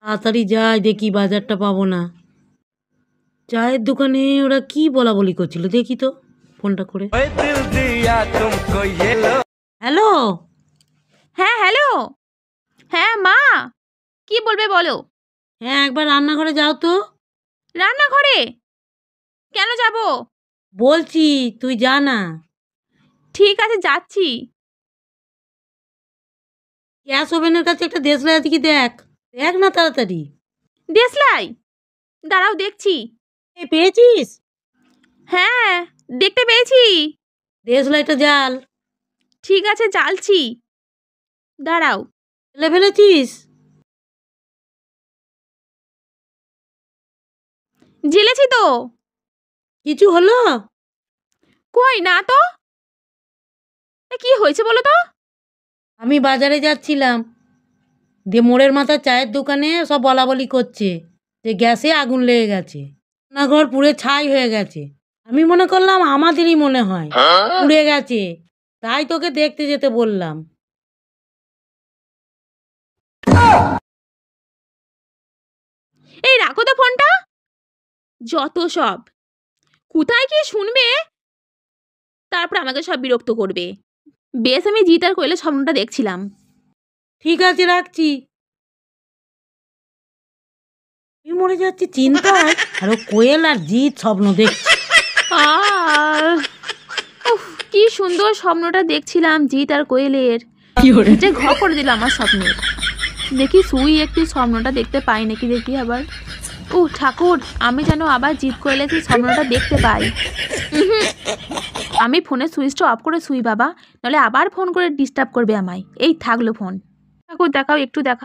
তাড়াতাড়ি যাই, দেখি বাজারটা পাবো না। চায়ের দোকানে ওরা কি বলা বলি করছিল, দেখি তো ফোনটা করে। হ্যালো। হ্যাঁ হ্যালো। হ্যাঁ মা, কি বলবে বলো। হ্যাঁ, একবার রান্নাঘরে যাও তো। রান্নাঘরে কেন যাব? বলছি তুই যা না। ঠিক আছে যাচ্ছি। গ্যাস ওভেনের কাছে একটা দেশলাই আছে কি, দেখ দেখ না তাড়াতাড়ি। দেশলাই, দাঁড়াও দেখছি। পেয়েছিস? হ্যাঁ দেখতে পেয়েছি। দেশলাইটা জ্বাল। ঠিক আছে জ্বালছি, দাঁড়াও। ফেলে ফেলেছিস? জ্বেলেছি তো। কিছু হলো? কই না তো। কি হয়েছে বলো তো? আমি বাজারে যাচ্ছিলাম, দিয়ে মোড়ের মাথার চায়ের দোকানে সব বলা বলি করছে যে গ্যাসে আগুন লেগে গেছে, রান্নাঘর পুড়ে ছাই হয়ে গেছে। আমি মনে করলাম আমাদেরই মনে হয় পুড়ে গেছে, তাই তোকে দেখতে যেতে বললাম। এই রাখো তো ফোনটা। যত সব, কোথায় কি শুনবে, তারপর আমাকে সব বিরক্ত করবে। বেশ, আমি জিৎ আর কোয়েলের স্বপ্নটা দেখছিলাম। ঠিক আছে, রাখছি। আমি মরে যাচ্ছি চিন্তায়, আর ও কোয়েল আর জিৎ স্বপ্ন দেখছি। উফ, কি সুন্দর স্বপ্নটা দেখছিলাম জিৎ আর কোয়েলের। যে ঘ করে দিল আমার স্বপ্নের। দেখি সুই একটু স্বপ্নটা দেখতে পাই নাকি, দেখি আবার। ও ঠাকুর, আমি যেন আবার জিৎ কোয়েলের সেই স্বপ্নটা দেখতে পাই। আমি ফোনের সুইচটা অফ করে শুই বাবা, নাহলে আবার ফোন করে ডিস্টার্ব করবে আমায়। এই থাকলো ফোন। ঠাকুর দেখাও, একটু দেখা।